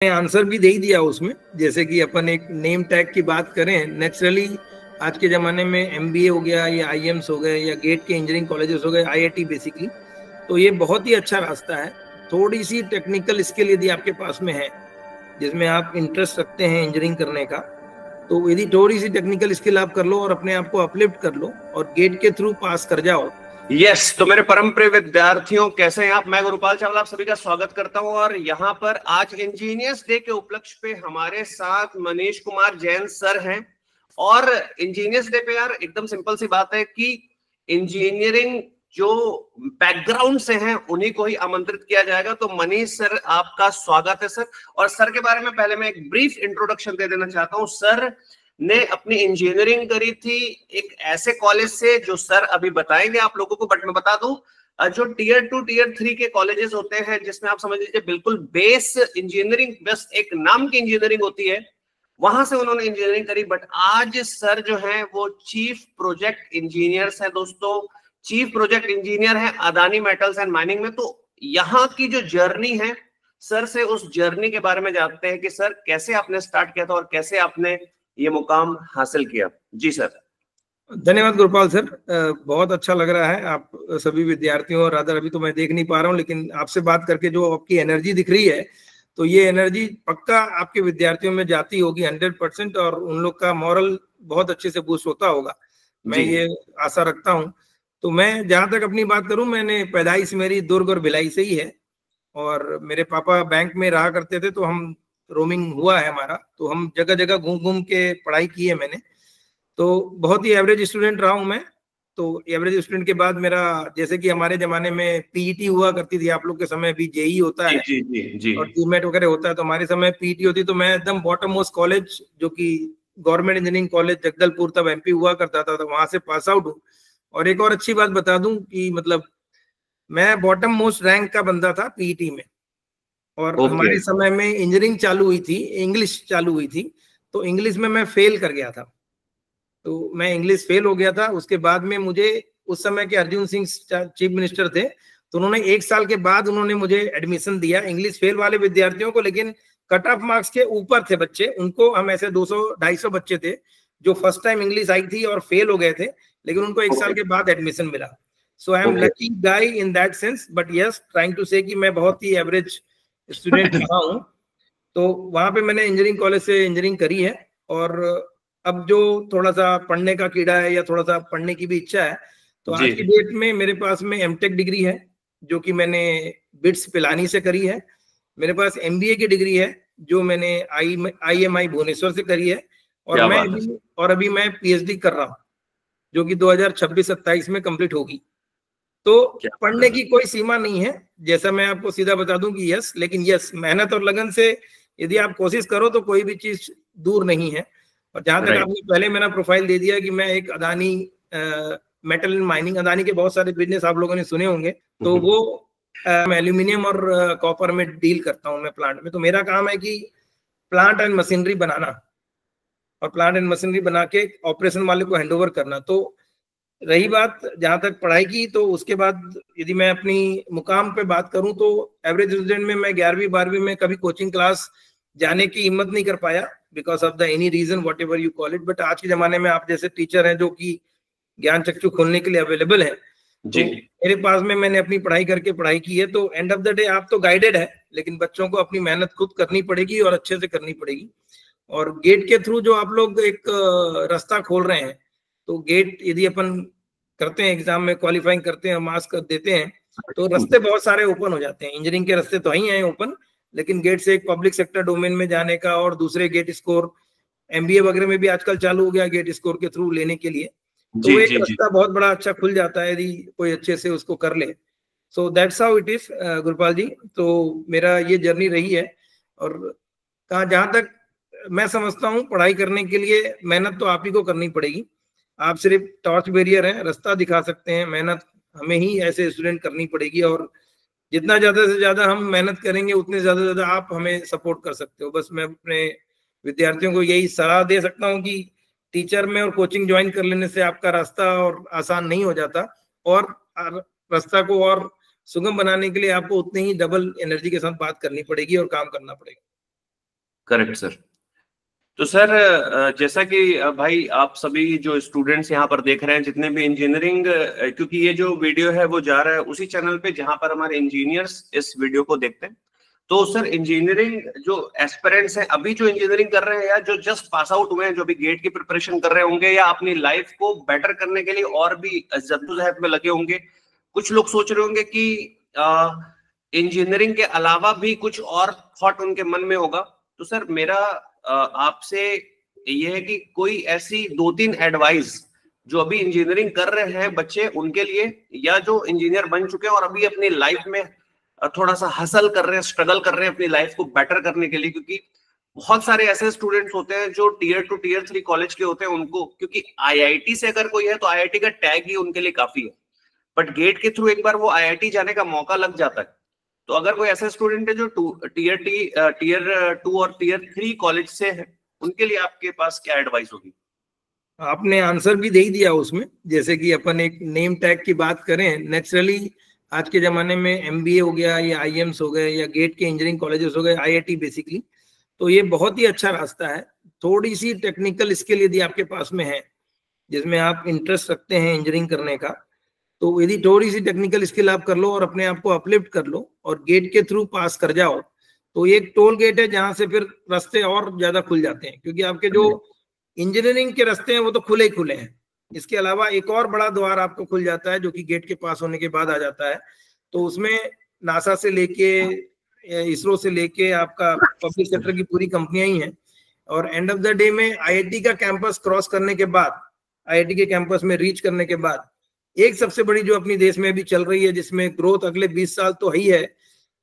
Answer भी दे ही दिया उसमें। जैसे कि अपन एक नेम टैग की बात करें, नेचुरली आज के ज़माने में एमबीए हो गया या आईएम्स हो गए या गेट के इंजीनियरिंग कॉलेजेस हो गए, आईआईटी बेसिकली, तो ये बहुत ही अच्छा रास्ता है। थोड़ी सी टेक्निकल स्किल यदि आपके पास में है, जिसमें आप इंटरेस्ट रखते हैं इंजीनियरिंग करने का, तो यदि थोड़ी सी टेक्निकल स्किल आप कर लो और अपने आप को अपलिफ्ट कर लो और गेट के थ्रू पास कर जाओ। यस, तो मेरे परम प्रिय विद्यार्थियों, कैसे हैं आप? मैं गुरुपाल चावला आप सभी का स्वागत करता हूं। और यहाँ पर आज इंजीनियर्स डे के उपलक्ष्य पे हमारे साथ मनीष कुमार जैन सर हैं। और इंजीनियर्स डे पे यार एकदम सिंपल सी बात है कि इंजीनियरिंग जो बैकग्राउंड से हैं उन्हीं को ही आमंत्रित किया जाएगा। तो मनीष सर, आपका स्वागत है सर। और सर के बारे में पहले मैं एक ब्रीफ इंट्रोडक्शन दे देना चाहता हूँ। सर ने अपनी इंजीनियरिंग करी थी एक ऐसे कॉलेज से जो सर अभी बताएंगे आप लोगों को, बट मैं बता दूं, जो टीयर 2 टीयर 3 के कॉलेजेस होते हैं, जिसमें आप समझ लीजिए बिल्कुल बेस इंजीनियरिंग, बस एक नाम की इंजीनियरिंग होती है, वहां से उन्होंने इंजीनियरिंग करी। बट आज सर जो है वो चीफ प्रोजेक्ट इंजीनियर्स है दोस्तों, चीफ प्रोजेक्ट इंजीनियर है अदानी मेटल्स एंड माइनिंग में। तो यहाँ की जो जर्नी है, सर से उस जर्नी के बारे में जानते हैं कि सर कैसे आपने स्टार्ट किया था और कैसे आपने ये मुकाम हासिल किया। जी सर। धन्यवाद गुरुपाल सर, बहुत अच्छा लग रहा है आप सभी विद्यार्थियों, और अदर अभी तो मैं देख नहीं पा रहा हूँ, लेकिन आपसे बात करके जो आपकी एनर्जी दिख रही है, तो ये एनर्जी पक्का आपके विद्यार्थियों में जाती होगी 100%, और उन लोग का मॉरल बहुत अच्छे से बूस्ट होता होगा, मैं ये आशा रखता हूँ। तो मैं जहां तक अपनी बात करूं, मैंने पैदाइश मेरी दुर्ग और भिलाई से ही है, और मेरे पापा बैंक में रहा करते थे, तो हम रोमिंग हुआ है हमारा, तो हम जगह जगह घूम घूम के पढ़ाई की है मैंने। तो बहुत ही एवरेज स्टूडेंट रहा हूं मैं। तो एवरेज स्टूडेंट के बाद मेरा, जैसे कि हमारे जमाने में पीईटी हुआ करती थी, आप लोग के समय भी जेई होता है जी, जी, जी। और जीमेट वगैरह होता है, तो हमारे समय पीईटी होती, तो मैं एकदम बॉटम मोस्ट कॉलेज, जो कि गवर्नमेंट इंजीनियरिंग कॉलेज जगदलपुर तब एमपी हुआ करता था, तो वहां से पास आउट हूँ। और एक और अच्छी बात बता दूं कि मतलब मैं बॉटम मोस्ट रैंक का बंदा था पीईटी में। और हमारे समय में इंजीनियरिंग चालू हुई थी, इंग्लिश चालू हुई थी, तो इंग्लिश में मैं फेल कर गया था। तो मैं इंग्लिश फेल हो गया था। उसके बाद में मुझे, उस समय के अर्जुन सिंह चीफ मिनिस्टर थे, तो उन्होंने 1 साल के बाद उन्होंने मुझे एडमिशन दिया इंग्लिश फेल वाले विद्यार्थियों को, लेकिन कट ऑफ मार्क्स के ऊपर थे बच्चे, उनको हम ऐसे 200-250 बच्चे थे जो फर्स्ट टाइम इंग्लिश आई थी और फेल हो गए थे, लेकिन उनको 1 साल के बाद एडमिशन मिला। So I am lucky guy in that sense, but yes, trying to say कि मैं बहुत ही एवरेज स्टूडेंट रहा हूँ। तो वहां पे मैंने इंजीनियरिंग कॉलेज से इंजीनियरिंग करी है। और अब जो थोड़ा सा पढ़ने का कीड़ा है या थोड़ा सा पढ़ने की भी इच्छा है, तो आज की डेट में मेरे पास में एमटेक डिग्री है, जो कि मैंने बिट्स पिलानी से करी है। मेरे पास एमबीए की डिग्री है, जो मैंने आईएमआई भुवनेश्वर से करी है। और अभी मैं पीएचडी कर रहा हूँ, जो कि 2026-27 में कंप्लीट होगी। तो पढ़ने की कोई सीमा नहीं है, जैसा मैं आपको सीधा बता दूं कि यस, लेकिन यस, मेहनत और लगन से यदि आप कोशिश करो तो कोई भी चीज दूर नहीं है। और जहां तक आपने पहले मेरा प्रोफाइल दे दिया कि मैं एक Adani metal and mining, Adani के बहुत सारे बिजनेस आप लोगों ने सुने होंगे, तो वो मैं एल्यूमिनियम और कॉपर में डील करता हूँ मैं प्लांट में। तो मेरा काम है कि प्लांट एंड मशीनरी बनाना, और प्लांट एंड मशीनरी बना के ऑपरेशन वाले को हैंडओवर करना। तो रही बात जहां तक पढ़ाई की, तो उसके बाद यदि मैं अपनी मुकाम पे बात करूं, तो एवरेज स्टूडेंट में मैं 11वीं 12वीं में कभी कोचिंग क्लास जाने की हिम्मत नहीं कर पाया, because of the any reason whatever you call it. But आज के जमाने में आप जैसे टीचर हैं जो कि ज्ञान चक्षु खोलने के लिए अवेलेबल है, तो मेरे पास में मैंने अपनी पढ़ाई करके पढ़ाई की है। तो एंड ऑफ द डे आप तो गाइडेड है, लेकिन बच्चों को अपनी मेहनत खुद करनी पड़ेगी और अच्छे से करनी पड़ेगी। और गेट के थ्रू जो आप लोग एक रास्ता खोल रहे हैं, तो गेट यदि अपन करते हैं, एग्जाम में क्वालिफाइंग करते हैं, मार्क्स कर देते हैं, तो रास्ते बहुत सारे ओपन हो जाते हैं। इंजीनियरिंग के रास्ते तो ही हैं ओपन, लेकिन गेट से एक पब्लिक सेक्टर डोमेन में जाने का, और दूसरे गेट स्कोर एमबीए वगैरह में भी आजकल चालू हो गया गेट स्कोर के थ्रू लेने के लिए, तो एक रास्ता बहुत बड़ा अच्छा खुल जाता है यदि कोई अच्छे से उसको कर ले। So that's how it is Gurupal ji. तो मेरा ये जर्नी रही है। और कहा, जहां तक मैं समझता हूँ, पढ़ाई करने के लिए मेहनत तो आप ही को करनी पड़ेगी। आप सिर्फ टॉर्च बैरियर हैं, रास्ता दिखा सकते हैं, मेहनत हमें ही ऐसे स्टूडेंट करनी पड़ेगी। और जितना ज्यादा से ज्यादा हम मेहनत करेंगे, उतने ज्यादा ज्यादा आप हमें सपोर्ट कर सकते हो। बस मैं अपने विद्यार्थियों को यही सलाह दे सकता हूँ कि टीचर में और कोचिंग ज्वाइन कर लेने से आपका रास्ता और आसान नहीं हो जाता, और रास्ता को और सुगम बनाने के लिए आपको उतनी ही डबल एनर्जी के साथ बात करनी पड़ेगी और काम करना पड़ेगा। Correct sir. तो सर जैसा कि भाई आप सभी जो स्टूडेंट्स यहाँ पर देख रहे हैं, जितने भी इंजीनियरिंग, क्योंकि ये जो वीडियो है वो जा रहा है उसी चैनल पे जहां पर हमारे इंजीनियर्स इस वीडियो को देखते हैं। तो सर इंजीनियरिंग जो एस्पिरेंट्स हैं, अभी जो इंजीनियरिंग कर रहे हैं या जो जस्ट पास आउट हुए हैं, जो भी गेट की प्रिपरेशन कर रहे होंगे या अपनी लाइफ को बेटर करने के लिए और भी जद्दोजहद में लगे होंगे, कुछ लोग सोच रहे होंगे कि इंजीनियरिंग के अलावा भी कुछ और थॉट उनके मन में होगा। तो सर मेरा आपसे ये है कि कोई ऐसी 2-3 एडवाइस जो अभी इंजीनियरिंग कर रहे हैं बच्चे उनके लिए, या जो इंजीनियर बन चुके हैं और अभी अपनी लाइफ में थोड़ा सा हसल कर रहे हैं, स्ट्रगल कर रहे हैं अपनी लाइफ को बेटर करने के लिए, क्योंकि बहुत सारे ऐसे स्टूडेंट्स होते हैं जो टियर 2 टियर 3 कॉलेज के होते हैं, उनको क्योंकि आईआईटी से अगर कोई है तो आईआईटी का टैग ही उनके लिए काफी है, बट गेट के थ्रू एक बार वो आईआईटी जाने का मौका लग जाता है। तो अगर कोई ऐसा स्टूडेंट है जो टियर 2 और टियर 3 कॉलेज से है, उनके लिए आपके पास क्या एडवाइस होगी? आपने आंसर भी दे ही दिया उसमें। जैसे कि अपन एक नेम टैग की बात करें, नेचुरली आज के जमाने में एमबीए हो गया या आईएम्स हो गए या गेट के इंजीनियरिंग कॉलेजेस हो गए, आईआईटी बेसिकली, तो ये बहुत ही अच्छा रास्ता है। थोड़ी सी टेक्निकल स्किल यदि आपके पास में है, जिसमें आप इंटरेस्ट रखते हैं इंजीनियरिंग करने का, तो यदि थोड़ी सी टेक्निकल स्किल आप कर लो और अपने आप को अपलिफ्ट कर लो और गेट के थ्रू पास कर जाओ, तो ये एक टोल गेट है जहां से फिर रास्ते और ज्यादा खुल जाते हैं, क्योंकि आपके जो इंजीनियरिंग के रास्ते हैं वो तो खुले ही खुले हैं। इसके अलावा एक और बड़ा द्वार आपको खुल जाता है जो कि गेट के पास होने के बाद आ जाता है। तो उसमें नासा से लेके इसरो से लेके आपका पब्लिक सेक्टर की पूरी कंपनियां ही हैं, और एंड ऑफ द डे में आईआईटी का कैंपस क्रॉस करने के बाद, आईआईटी के कैंपस में रीच करने के बाद, एक सबसे बड़ी जो अपनी देश में भी चल रही है, जिसमें ग्रोथ अगले 20 साल तो ही है,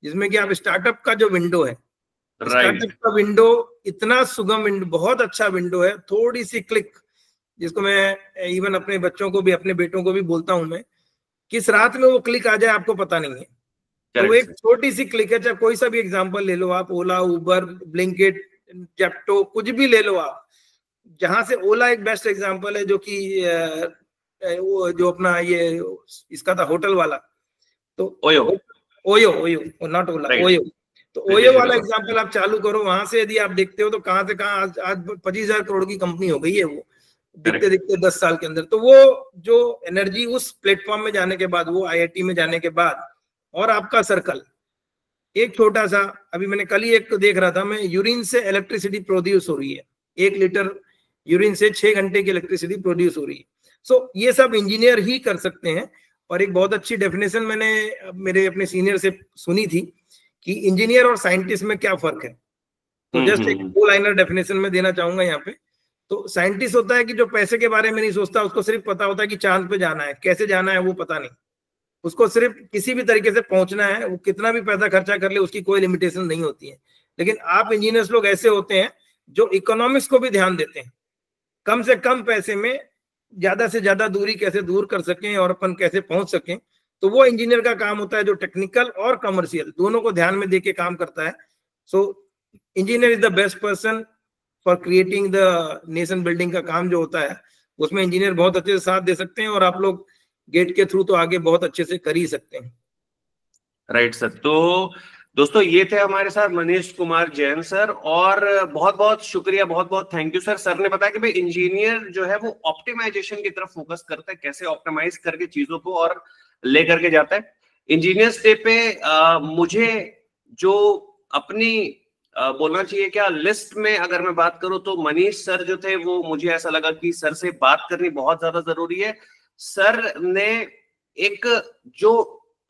जिसमें कि आप स्टार्टअप का जो विंडो है, स्टार्टअप का विंडो इतना सुगम विंडो, बहुत अच्छा विंडो है। थोड़ी सी क्लिक, जिसको मैं इवन अपने बच्चों को भी, अपने बेटों को भी बोलता हूं मैं, किस रात में वो क्लिक आ जाए आपको पता नहीं है। तो एक छोटी सी क्लिक है, चाहे कोई सा भी एग्जांपल ले लो आप, ओला, उबर, ब्लिंकिट, जेप्टो, कुछ भी ले लो आप। जहां से ओला एक बेस्ट एग्जांपल है, जो कि वो जो अपना ये इसका था होटल वाला, तो ओयो नॉट ओला, ओयो। तो ओयो वाला एग्जांपल आप चालू करो, वहां से यदि आप देखते हो तो कहां से कहां आज 25,000 करोड़ की कंपनी हो गई है वो, दिखते दिखते 10 साल के अंदर। तो वो जो एनर्जी उस प्लेटफॉर्म में जाने के बाद, वो आईआईटी में जाने के बाद, और आपका सर्कल एक छोटा सा, अभी मैंने कल ही एक देख रहा था मैं, यूरिन से इलेक्ट्रिसिटी प्रोड्यूस हो रही है, 1 लीटर यूरिन से 6 घंटे की इलेक्ट्रिसिटी प्रोड्यूस हो रही है। सो ये सब इंजीनियर ही कर सकते हैं। और एक बहुत अच्छी डेफिनेशन मैंने मेरे अपने सीनियर से सुनी थी कि इंजीनियर और साइंटिस्ट में क्या फर्क है। तो जस्ट एक 2 लाइनर डेफिनेशन में देना चाहूंगा यहाँ पे। तो साइंटिस्ट होता है कि जो पैसे के बारे में नहीं सोचता, उसको सिर्फ पता होता है कि चांद पे जाना है, कैसे जाना है वो पता नहीं, उसको सिर्फ किसी भी तरीके से पहुंचना है, वो कितना भी पैसा खर्चा कर ले उसकी कोई लिमिटेशन नहीं होती है। लेकिन आप इंजीनियर्स लोग ऐसे होते हैं जो इकोनॉमिक्स को भी ध्यान देते हैं, कम से कम पैसे में ज्यादा से ज्यादा दूरी कैसे दूर कर सकें और अपन कैसे पहुंच सकें। तो वो इंजीनियर का काम होता है जो टेक्निकल और कमर्शियल दोनों को ध्यान में देके काम करता है। So engineer is the best person for creating the nation building का काम जो होता है, उसमें इंजीनियर बहुत अच्छे से साथ दे सकते हैं, और आप लोग गेट के थ्रू तो आगे बहुत अच्छे से कर ही सकते हैं। Right sir. तो दोस्तों ये थे हमारे साथ मनीष कुमार जैन सर, और बहुत बहुत शुक्रिया, बहुत बहुत थैंक यू सर। सर ने बताया कि भाई इंजीनियर जो है वो ऑप्टिमाइजेशन की तरफ फोकस करता है, कैसे ऑप्टिमाइज करके चीजों को और लेकर के जाता है। इंजीनियर्स डे पे मुझे जो अपनी बोलना चाहिए क्या लिस्ट में अगर मैं बात करूं, तो मनीष सर जो थे वो मुझे ऐसा लगा कि सर से बात करनी बहुत ज्यादा जरूरी है। सर ने एक जो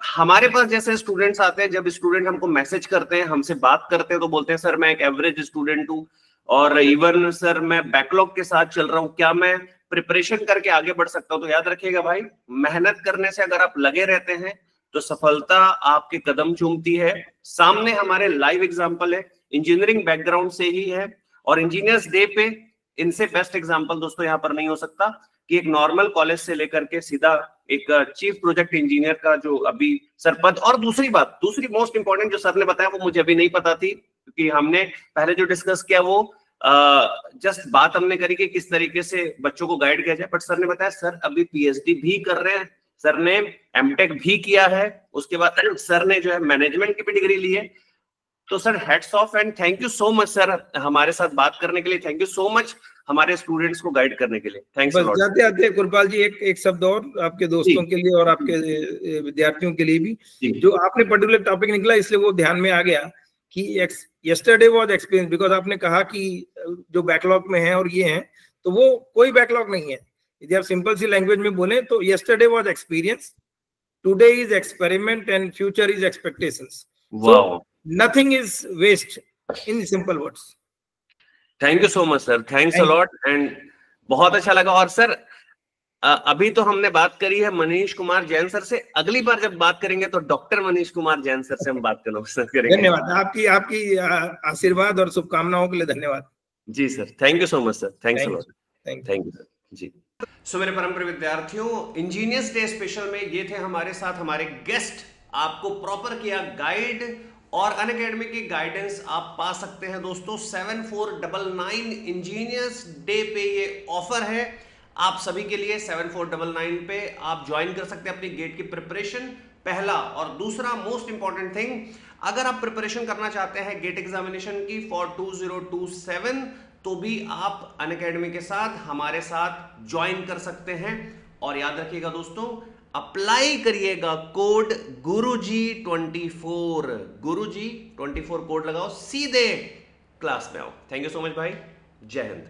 हमारे पास जैसे स्टूडेंट्स आते हैं, जब स्टूडेंट हमको मैसेज करते हैं, हमसे बात करते हैं, तो बोलते हैं सर मैं एक एवरेज स्टूडेंट हूँ, और इवन सर मैं बैकलॉग के साथ चल रहा हूँ, क्या मैं प्रिपरेशन करके आगे बढ़ सकता हूँ? तो याद रखिएगा भाई, मेहनत करने से अगर आप लगे रहते हैं तो सफलता आपके कदम चूमती है। सामने हमारे लाइव एग्जाम्पल है, इंजीनियरिंग बैकग्राउंड से ही है, और इंजीनियर्स डे पे इनसे बेस्ट एग्जाम्पल दोस्तों यहाँ पर नहीं हो सकता कि एक नॉर्मल कॉलेज से लेकर के सीधा एक चीफ प्रोजेक्ट इंजीनियर का जो अभी सर पद। और दूसरी बात, दूसरी मोस्ट इंपॉर्टेंट जो सर ने बताया वो मुझे अभी नहीं पता थी, क्योंकि हमने पहले जो डिस्कस किया वो जस्ट बात हमने करी कि किस तरीके से बच्चों को गाइड किया जाए, बट सर ने बताया सर अभी पीएचडी भी कर रहे हैं, सर ने एमटेक भी किया है, उसके बाद सर ने जो है मैनेजमेंट की भी डिग्री ली है। तो sir heads of and thank you so much sir, हमारे साथ बात करने के लिए। थैंक यू सो मच हमारे स्टूडेंट्स को गाइड करने के लिए। Thanks a lot. जाते आते गुरपाल जी एक शब्द और आपके दोस्तों के लिए और आपके विद्यार्थियों के लिए भी, जो आपने पर्टिकुलर टॉपिक निकला इसलिए वो ध्यान में आ गया कि यस्टरडे वाज एक्सपीरियंस, बिकॉज आपने कहा कि जो बैकलॉग में है और ये है, तो वो कोई बैकलॉग नहीं है। यदि आप सिंपल सी लैंग्वेज में बोले तो yesterday was experience, today is experiment and future is expectations. So nothing is waste, in simple words. Thank you so much sir, thanks a lot and बहुत अच्छा लगा। और सर अभी तो हमने बात करी है मनीष कुमार जैन सर से, अगली बार जब बात करेंगे तो डॉक्टर मनीष कुमार जैन सर से हम बात करेंगे। धन्यवाद, आपकी आशीर्वाद और शुभकामनाओं के लिए धन्यवाद। जी sir, thank you so much sir, thanks a lot, thank you sir जी। सो मेरे परम प्रिय विद्यार्थियों, इंजीनियर्स डे स्पेशल में ये थे हमारे साथ हमारे गेस्ट। आपको प्रॉपर किया गाइड और अनअकैडमी की गाइडेंस आप पा सकते हैं दोस्तों। 7499 इंजीनियर्स डे पे ये ऑफर है आप सभी के लिए। 7499 पे आप ज्वाइन कर सकते हैं अपनी गेट की प्रिपरेशन, पहला। और दूसरा मोस्ट इंपॉर्टेंट थिंग, अगर आप प्रिपरेशन करना चाहते हैं गेट एग्जामिनेशन की फॉर 2027, तो भी आप अनअकैडमी के साथ हमारे साथ ज्वाइन कर सकते हैं। और याद रखिएगा दोस्तों, अप्लाई करिएगा कोड गुरुजी24, गुरुजी24 कोड लगाओ, सीधे क्लास में आओ। थैंक यू सो मच भाई, जय हिंद।